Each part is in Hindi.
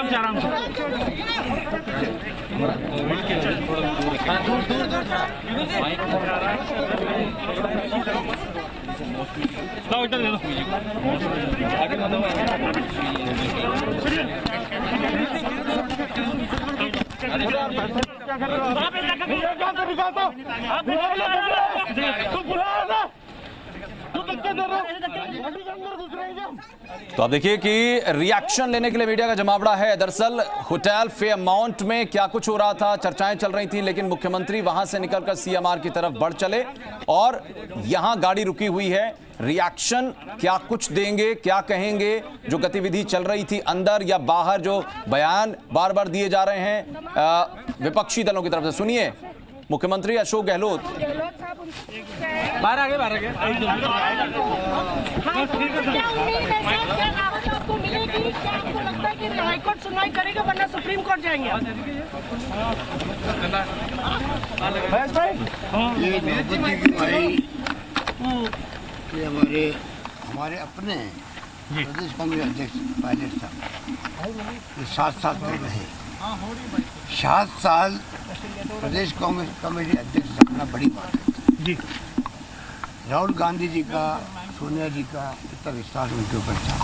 आराम से आराम से। लाओ इधर दे दो। तो आप देखिए कि रिएक्शन लेने के लिए मीडिया का जमावड़ा है। दरअसल होटल फेयरमाउंट में क्या कुछ हो रहा था, चर्चाएं चल रही थी, लेकिन मुख्यमंत्री वहां से निकलकर सीएमआर की तरफ बढ़ चले और यहां गाड़ी रुकी हुई है। रिएक्शन क्या कुछ देंगे, क्या कहेंगे, जो गतिविधि चल रही थी अंदर या बाहर, जो बयान बार बार दिए जा रहे हैं विपक्षी दलों की तरफ से, सुनिए मुख्यमंत्री अशोक गहलोत। बाहर आ गए। आपको मिलेगी क्या? आपको लगता है कि हाईकोर्ट सुनवाई करेगा वरना सुप्रीम कोर्ट जाएंगे? ये द्रौपदी की भाई ये हमारे अपने प्रदेश कांग्रेस अध्यक्ष पायलट साहब ये 7 साल तक रहे। 7 साल प्रदेश कांग्रेस कमेटी अध्यक्ष रखना बड़ी बात है जी। राहुल गांधी जी का, सोनिया जी का इतना विश्वास उनके ऊपर था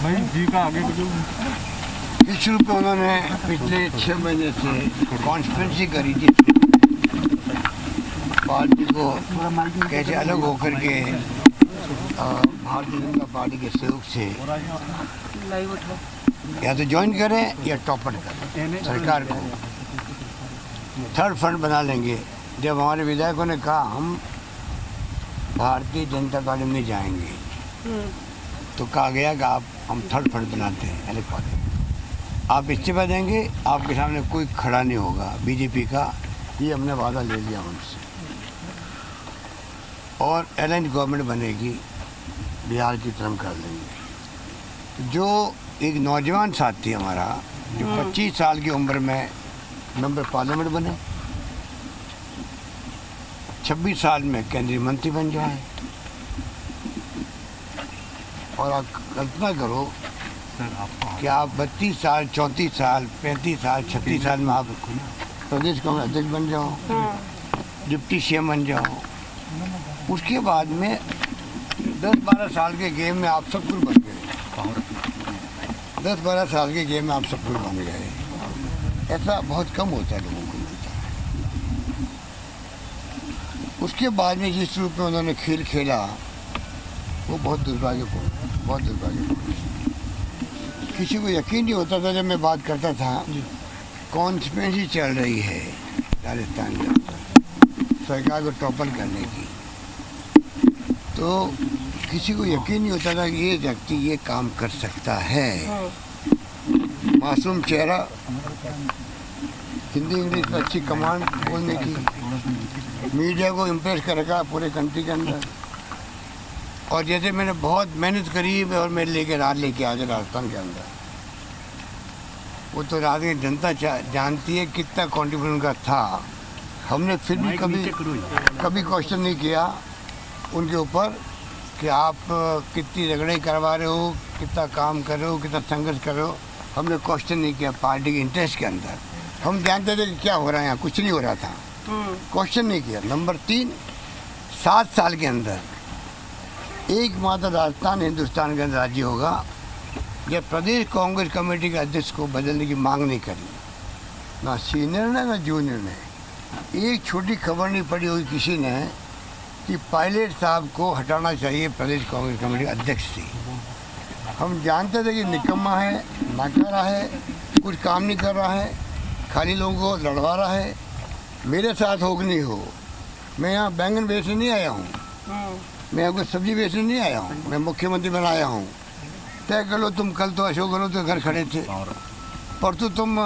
भाई जी का आगे इस रूप में उन्होंने पिछले 6 महीने से कॉन्स्पिरेसी करी थी पार्टी को कैसे अलग होकर के भारतीय जनता पार्टी के सहयोग से या तो ज्वाइन करें या टॉपअप करें सरकार को, थर्ड फ्रंट बना लेंगे। जब हमारे विधायकों ने कहा हम भारतीय जनता पार्टी में नहीं जाएंगे तो कहा गया कि हम थर्ड फ्रंट बनाते हैं, अलग पार्टी, आप इस्तीफा देंगे, आपके सामने कोई खड़ा नहीं होगा बीजेपी का, ये हमने वादा ले लिया उनसे। और अलायंस गवर्नमेंट बनेगी, बिहार की तरफ कर लेंगे। जो एक नौजवान साथी हमारा जो 25 साल की उम्र में मेंबर पार्लियामेंट बने, 26 साल में केंद्रीय मंत्री बन जाए, और आप कल्पना करो कि आप 32 साल, 34 साल, 35 साल, 36 साल में आप प्रदेश कांग्रेस अध्यक्ष बन जाओ, डिप्टी सीएम बन जाओ, उसके बाद में 10-12 साल के गेम में आप सब कुछ बन गए। 10-12 साल के गेम में आप सब कुछ बन गए। ऐसा बहुत कम होता है, लोगों को मिलता है। उसके बाद में जिस रूप में उन्होंने खेल खेला वो बहुत दुर्भाग्यपूर्ण, बहुत दुर्भाग्यपूर्ण। किसी को यकीन नहीं होता था जब मैं बात करता था कॉन्स्पिरेसी चल रही है राजस्थान के अंदर सरकार को टॉपल करने की, तो किसी को यकीन नहीं होता था कि ये व्यक्ति ये काम कर सकता है। मासूम चेहरा, हिंदी इंग्लिश में अच्छी कमांड बोलने की, मीडिया को इम्प्रेस कर रखा पूरे कंट्री के अंदर। और जैसे मैंने बहुत मेहनत करी और मैं लेके आ जाए राजस्थान के अंदर, वो तो राजस्थान की जनता जानती है कितना कॉन्ट्रीब्यूशन उनका था। हमने फिर भी कभी क्वेश्चन नहीं किया उनके ऊपर कि आप कितनी रगड़ाई करवा रहे हो, कितना काम कर रहे हो, कितना संघर्ष कर रहे हो। हमने क्वेश्चन नहीं किया पार्टी के इंटरेस्ट के अंदर। हम जानते थे कि क्या हो रहा है यहाँ, कुछ नहीं हो रहा था, क्वेश्चन नहीं किया। नंबर 3, 7 साल के अंदर एकमात्र राजस्थान हिंदुस्तान के अंदर राज्य होगा जब प्रदेश कांग्रेस कमेटी के अध्यक्ष को बदलने की मांग नहीं करी, ना सीनियर ने ना जूनियर ने। एक छोटी खबर नहीं पड़ी हुई किसी ने कि पायलट साहब को हटाना चाहिए प्रदेश कांग्रेस कमेटी अध्यक्ष से। हम जानते थे कि निकम्मा है, नाकारा है, कुछ काम नहीं कर रहा है, खाली लोगों को लड़वा रहा है। मेरे साथ हो कि नहीं हो, मैं यहाँ बैंगन बेचने नहीं आया हूँ, मैं यहाँ कोई सब्जी बेचने नहीं आया हूँ, मैं मुख्यमंत्री बना आया हूँ। तय कर लो तुम, कल तो अशोक गहलोत के घर खड़े थे, परसों तुम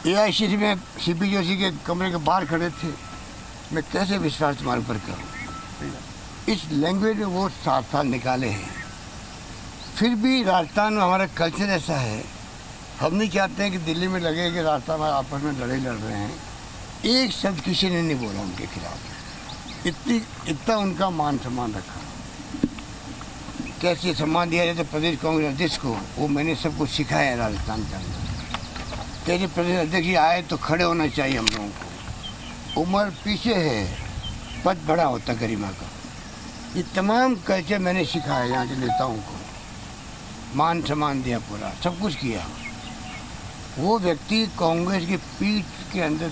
AICC में CP जोशी के कमरे के बाहर खड़े थे। मैं कैसे विश्वास तुम्हारे ऊपर करूँ? इस लैंग्वेज में वो 7 साल निकाले हैं। फिर भी राजस्थान में हमारा कल्चर ऐसा है, हम नहीं चाहते हैं कि दिल्ली में लगे कि राजस्थान में आपस में लड़ाई लड़ रहे हैं। एक शब्द किसी ने नहीं बोला उनके खिलाफ, इतना उनका मान सम्मान रखा। कैसे सम्मान दिया जाए तो प्रदेश कांग्रेस अध्यक्ष को, वो मैंने सबको सिखाया है राजस्थान के अंदर। कैसे प्रदेश अध्यक्ष जी आए तो खड़े होना चाहिए हम लोगों को। उम्र पीछे है, पद बड़ा होता गरिमा का। ये तमाम कल्चर मैंने सिखाया यहाँ के नेताओं को, मान सम्मान दिया, पूरा सब कुछ किया। वो व्यक्ति कांग्रेस की पीठ के अंदर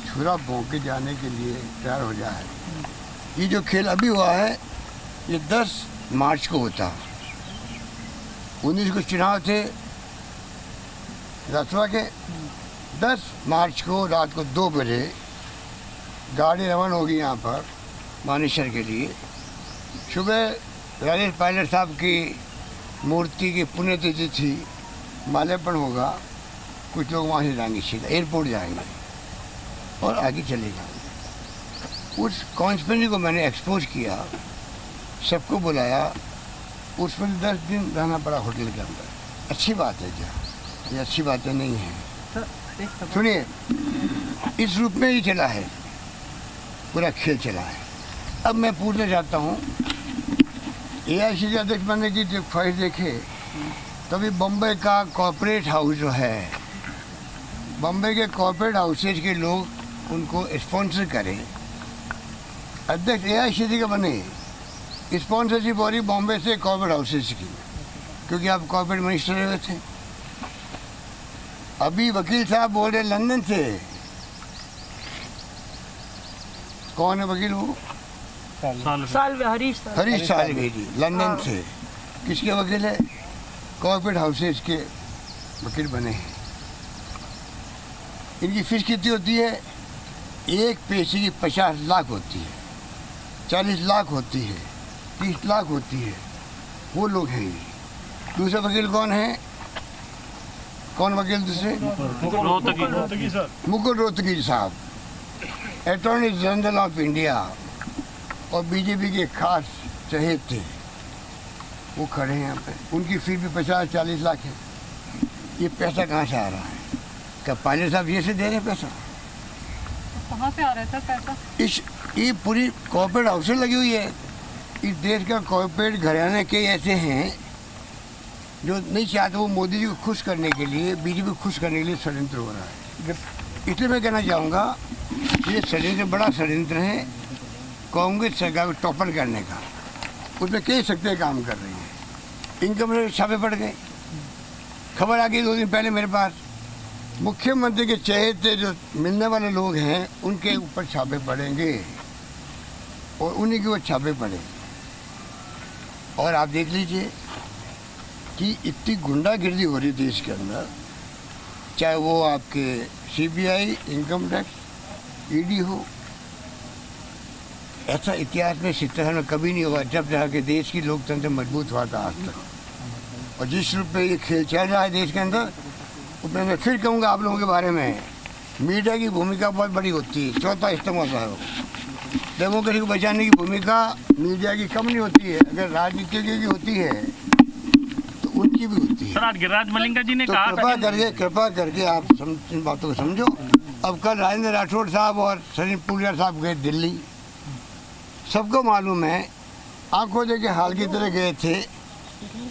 छुरा भोंक के जाने के लिए तैयार हो जाए। ये जो खेल अभी हुआ है ये 10 मार्च को होता। 19 को चुनाव थे राज्यसभा के। 10 मार्च को रात को 2 बजे गाड़ी रवाना होगी यहाँ पर मानेसर के लिए। सुबह राजेश पायलट साहब की मूर्ति की पुण्यतिथि थी, माल्यार्पण होगा। कुछ लोग वहाँ से जाएंगे, सीधा एयरपोर्ट जाएंगे और आगे चले जाएंगे। उस कॉन्स्पिरेसी को मैंने एक्सपोज किया, सबको बुलाया। उसमें 10 दिन रहना पड़ा होटल के अंदर। अच्छी बात है क्या? ये अच्छी बातें नहीं हैं। सुनिए, इस रूप में ही चला है, पूरा खेल चला है। अब मैं पूछना चाहता हूँ, AICC अध्यक्ष बनने की जब ख्वाहिश देखे तभी बम्बई का कॉर्पोरेट हाउस जो है, बम्बई के कॉर्पोरेट हाउसेज के लोग उनको स्पॉन्सर करें। अध्यक्ष AICC के बने, स्पॉन्सरशिप हो रही बॉम्बे से कॉर्पोरेट हाउसेज की, क्योंकि आप कॉर्पोरेट मिनिस्टर हुए थे। अभी वकील साहब बोल रहे लंदन से। कौन है वकील? वो हरीश साल्वे लंदन से। किसके वकील है? कॉर्पोरेट हाउसेज के वकील बने हैं। इनकी फीस कितनी होती है? एक पैसे की 50 लाख होती है, 40 लाख होती है, 30 लाख होती है। वो लोग हैं ये। दूसरा वकील कौन है? कौन वकील दूसरे? मुकुल रोहतगी साहब, अटॉर्नी जनरल ऑफ इंडिया और बीजेपी के खास चहेत थे। वो खड़े हैं यहाँ पे। उनकी फीस भी 50-40 लाख है। ये पैसा कहाँ से आ रहा है? क्या पायलट साहब ये से दे रहे हैं पैसा? कहाँ से आ रहा है सर पैसा? ये पूरी कॉर्पोरेट हाउसेज लगी हुई है। इस देश का कॉर्पोरेट घराने के ऐसे हैं जो नहीं चाहते, वो मोदी जी को खुश करने के लिए, बीजेपी को खुश करने के लिए षड्यंत्र हो रहा है। इसलिए मैं कहना चाहूँगा ये षड्यंत्र बड़ा षड्यंत्र है कांग्रेस सरकार को टॉपर करने का। उसमें कई शक्तियाँ काम कर रही हैं। इनकम टैक्स छापे पड़ गए। खबर आ गई 2 दिन पहले मेरे पास, मुख्यमंत्री के चहेते जो मिलने वाले लोग हैं उनके ऊपर छापे पड़ेंगे और उन्हीं के ऊपर छापे पड़े। और आप देख लीजिए कि इतनी गुंडागिर्दी हो रही देश के अंदर, चाहे वो आपके CBI, इनकम टैक्स, ED हो। ऐसा इतिहास में 70 साल में कभी नहीं हुआ जब जहाँ के देश की लोकतंत्र मजबूत हुआ था आज तक। और जिस रूप में ये खेल चल रहा है देश के अंदर, उसमें मैं फिर कहूँगा आप लोगों के बारे में, मीडिया की भूमिका बहुत बड़ी होती है। चौथा स्तंभ होता है। डेमोक्रेसी को बचाने की भूमिका मीडिया की कम नहीं होती है। अगर राजनीतिज्ञों की होती है तो उनकी भी होती है। सर आज गिरिराज मलिंगा जी ने तो कहा कृपा करके आप इन बातों को समझो। अब कल राजेंद्र राठौड़ साहब और सचिन पुनिया साहब गए दिल्ली। सबको मालूम है, आंखों देखे हाल की तरह गए थे,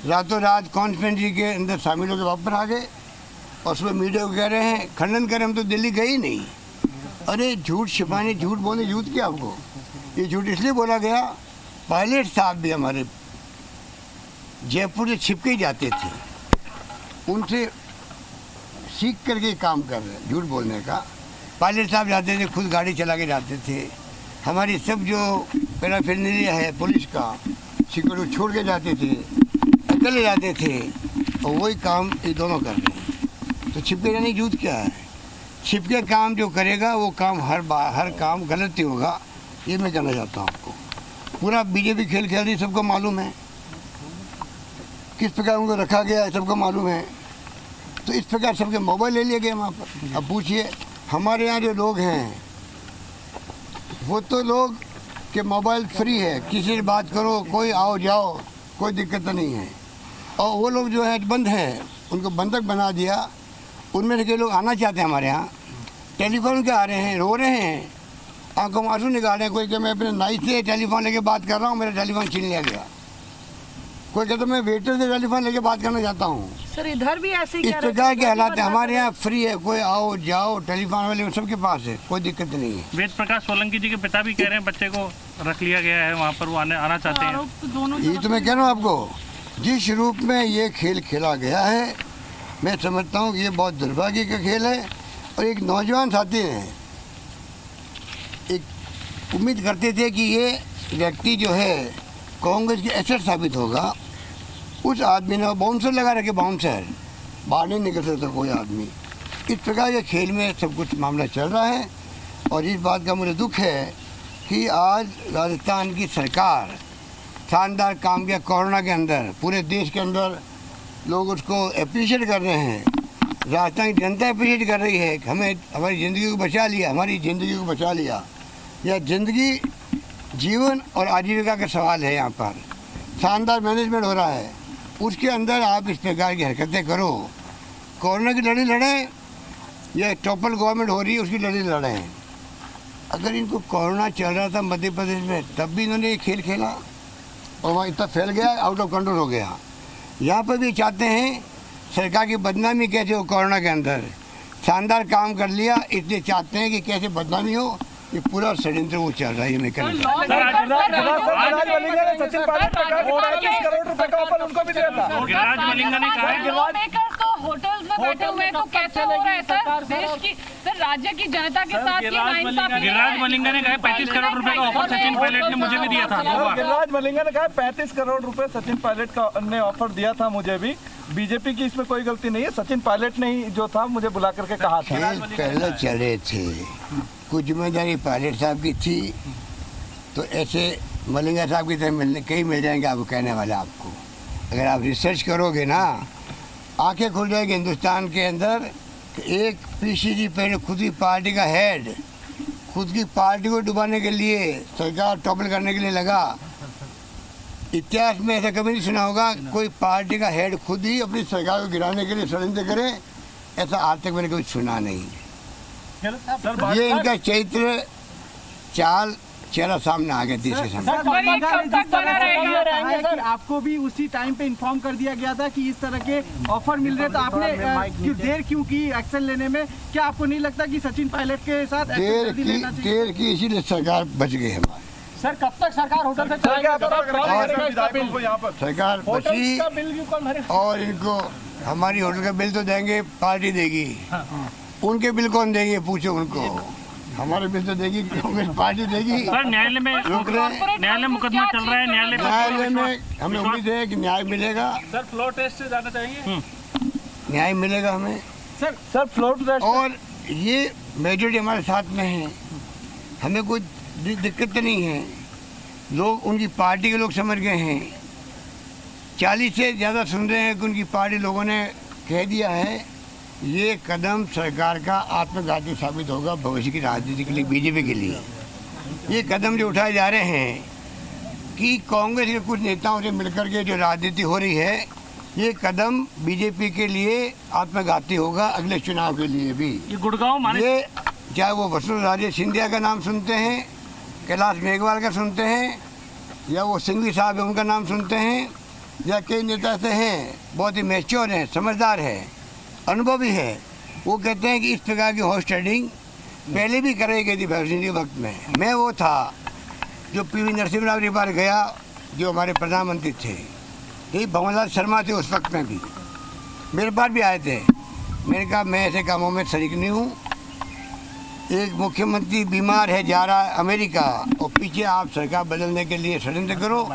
रातों रात कॉन्फ्रेंस के अंदर शामिल होकर वापस आ गए। और सुबह मीडिया को कह रहे हैं, खंडन करें हम तो दिल्ली गए ही नहीं। अरे झूठ छिपाने, झूठ बोलने, झूठ क्या आपको? ये झूठ इसलिए बोला गया, पायलट साहब भी हमारे जयपुर से छिप के ही जाते थे, उनसे सीख करके काम कर रहे हैं झूठ बोलने का। पायलट साहब जाते थे, खुद गाड़ी चला के जाते थे। हमारी सब जो पैराफिरनेलिया है पुलिस का, सिक्योरिटी छोड़ के जाते थे, अकेले जाते थे। और वही काम ये दोनों कर रहे हैं। तो छिपके जाने की झूठ क्या है? छिपके काम जो करेगा वो काम हर काम गलत ही होगा। ये मैं कहना चाहता हूँ आपको। पूरा बीजेपी खेल खेल रही, सबको मालूम है किस प्रकार उनको रखा गया है, सबको मालूम है। तो इस प्रकार सबके मोबाइल ले लिए गए वहाँ पर। अब पूछिए, हमारे यहाँ जो लोग हैं वो तो लोग के मोबाइल फ्री है, किसी से बात करो, कोई आओ जाओ, कोई दिक्कत नहीं है। और वो लोग जो है बंद हैं, उनको बंधक बना दिया। उनमें से कई लोग आना चाहते हैं हमारे यहाँ, टेलीफोन के आ रहे हैं, रो रहे हैं, आंखों में आंसू निकाल रहे हैं। कोई कि मैं अपने नाई से टेलीफोन लेके बात कर रहा हूँ, मेरा टेलीफोन छीन लिया गया। कोई कहता मैं वेटर से टेलीफोन लेके बात करना चाहता हूँ। सर इधर भी ऐसे ही इस प्रकार के हालात है। हमारे यहाँ फ्री है, कोई आओ जाओ, टेलीफोन वाले सबके पास है, कोई दिक्कत नहीं है। वेद प्रकाश सोलंकी जी के पिता भी कह रहे हैं बच्चे को रख लिया गया है वहाँ पर, वो आना चाहते हैं। ये तो मैं कह रहा हूँ आपको, जिस रूप में ये खेल खेला गया है, मैं समझता हूँ कि ये बहुत दुर्भाग्य का खेल है। और एक नौजवान साथी ने एक उम्मीद करते थे कि ये व्यक्ति जो है कांग्रेस के एसेट साबित होगा। उस आदमी ने बाउंसर लगा रखे, बाउंसर, बाहर नहीं निकल सकता कोई आदमी। इस प्रकार के खेल में सब कुछ मामला चल रहा है। और इस बात का मुझे दुख है कि आज राजस्थान की सरकार शानदार काम किया कोरोना के अंदर, पूरे देश के अंदर लोग उसको अप्रिशिएट कर रहे हैं। राजस्थान की जनता अप्रिशिएट कर रही है कि हमें हमारी ज़िंदगी को बचा लिया, हमारी ज़िंदगी को बचा लिया। यह ज़िंदगी, जीवन और आजीविका का सवाल है। यहाँ पर शानदार मैनेजमेंट हो रहा है, उसके अंदर आप इस प्रकार की हरकतें करो। कोरोना की लड़ाई लड़ें या टोपल गवर्नमेंट हो रही है उसकी लड़ाई लड़ें। अगर इनको कोरोना चल रहा था मध्य प्रदेश में, तब भी इन्होंने ये खेल खेला और वहाँ इतना फैल गया, आउट ऑफ कंट्रोल हो गया। यहाँ पर भी चाहते हैं सरकार की बदनामी कैसे हो। कोरोना के अंदर शानदार काम कर लिया, इसलिए चाहते हैं कि कैसे बदनामी हो। ये पूरा षड्यंत्र वो चल रहा है। मैं कह होटल्स में बैठे हुए तो कैसे हो रहा है सर? देश की, सर राज्य की जनता के साथ गिरिराज मलिंगा ने कहा 35 करोड़ रुपए का ऑफर सचिन पायलट ने मुझे भी दिया था। गिरिराज मलिंगा ने कहा 35 करोड़ रुपए सचिन पायलट ने ऑफर दिया था मुझे भी। बीजेपी की इसमें कोई गलती नहीं है, सचिन पायलट ने ही जो था मुझे बुला करके कहा था। पहले चले थे, कुछ जिम्मेदारी पायलट साहब की थी, तो ऐसे मलिंगा साहब की तरह मिलने कई मिल जाएंगे आपको, कहने वाले आपको। अगर आप रिसर्च करोगे ना, आंखें खुल जाएगी हिंदुस्तान के अंदर। एक पीसीजी पहले खुद की पार्टी का हेड खुद की पार्टी को डुबाने के लिए, सरकार टॉपल करने के लिए लगा। इतिहास में ऐसा कभी नहीं सुना होगा कोई पार्टी का हेड खुद ही अपनी सरकार को गिराने के लिए षड्यंत्र करे, ऐसा आज तक मैंने कभी सुना नहीं। ये इनका चरित्र चाल चेहरा सामने आ गया देश के सामने। आपको भी उसी टाइम पे इन्फॉर्म कर दिया गया था कि इस तरह के ऑफर मिल रहे, तो आपने देर क्यों की एक्शन लेने में? क्या आपको नहीं लगता कि सचिन पायलट के साथ देर की इसीलिए सरकार बच गई हमारी। सर कब तक सरकार होटल से सरकार बची और इनको हमारी होटल का बिल तो देंगे, पार्टी देगी। उनके बिल कौन देंगे पूछो उनको। हमारे बिल तो देगी कांग्रेस पार्टी देगी। सर न्यायालय में मुकदमा चल रहा है, न्यायालय में हमें उम्मीद है कि न्याय मिलेगा। सर फ्लोर टेस्ट से जाना चाहेंगे? न्याय मिलेगा हमें सर फ्लोर टेस्ट। और ये मेजोरिटी हमारे साथ में है, हमें कोई दिक्कत नहीं है। लोग उनकी पार्टी के लोग समझ गए हैं। 40 से ज़्यादा सुन रहे हैं कि उनकी पार्टी लोगों ने कह दिया है। ये कदम सरकार का आत्मघाती साबित होगा भविष्य की राजनीति के लिए, बीजेपी के लिए। ये कदम जो उठाए जा रहे हैं कि कांग्रेस के कुछ नेताओं से मिलकर के जो राजनीति हो रही है, ये कदम बीजेपी के लिए आत्मघाती होगा अगले चुनाव के लिए भी। ये गुड़गांव ये चाहे वो वसुंधरा सिंधिया का नाम सुनते हैं, कैलाश मेघवाल का सुनते हैं, या वो सिंघवी साहब है उनका नाम सुनते हैं, या कई नेता से हैं बहुत ही मैच्योर हैं, समझदार है, अनुभवी है। वो कहते हैं कि इस प्रकार की हॉर्स ट्रेडिंग पहले भी कराई गई थी भगत सिंह के वक्त में। मैं वो था जो पीवी नरसिम्हा राव के पास गया, जो हमारे प्रधानमंत्री थे। यही भंवरलाल शर्मा थे उस वक्त में भी, मेरे पास भी आए थे। मैंने कहा मैं ऐसे कामों में शरीक नहीं हूँ। एक मुख्यमंत्री बीमार है, जा रहा है अमेरिका, और पीछे आप सरकार बदलने के लिए षड्यंत्र करो।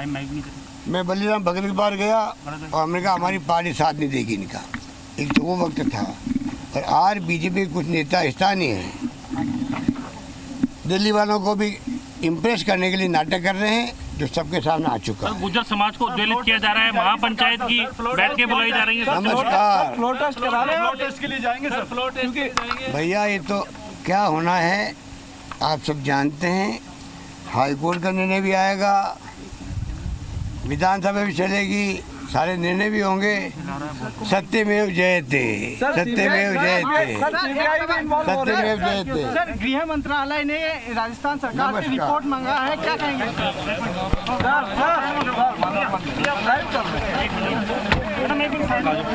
मैं बलीराम भगत के पास गया और हमने कहा हमारी पार्टी साथ नहीं देगी इनका। एक तो वो वक्त था। और आज बीजेपी के कुछ नेता स्थानीय हैं, दिल्ली वालों को भी इम्प्रेस करने के लिए नाटक कर रहे हैं, जो सबके सामने आ चुका है। गुर्जर समाज को उद्वेलित किया जा रहा है, महापंचायत की बैठकें बुलाई जा रही है। नमस्कार। फ्लोर टेस्ट करा रहे हैं, टेस्ट के लिए जाएंगे सर। फ्लोर टेस्ट भैया ये तो क्या होना है आप सब जानते हैं। हाईकोर्ट का निर्णय भी आएगा, विधानसभा भी चलेगी, सारे निर्णय भी होंगे। सत्यमेव जयते, सत्यमेव जयते, सत्यमेव जयते। सर गृह मंत्रालय ने राजस्थान सरकार से रिपोर्ट मांगा है, क्या कहेंगे? ड्राइव कर रहे हैं।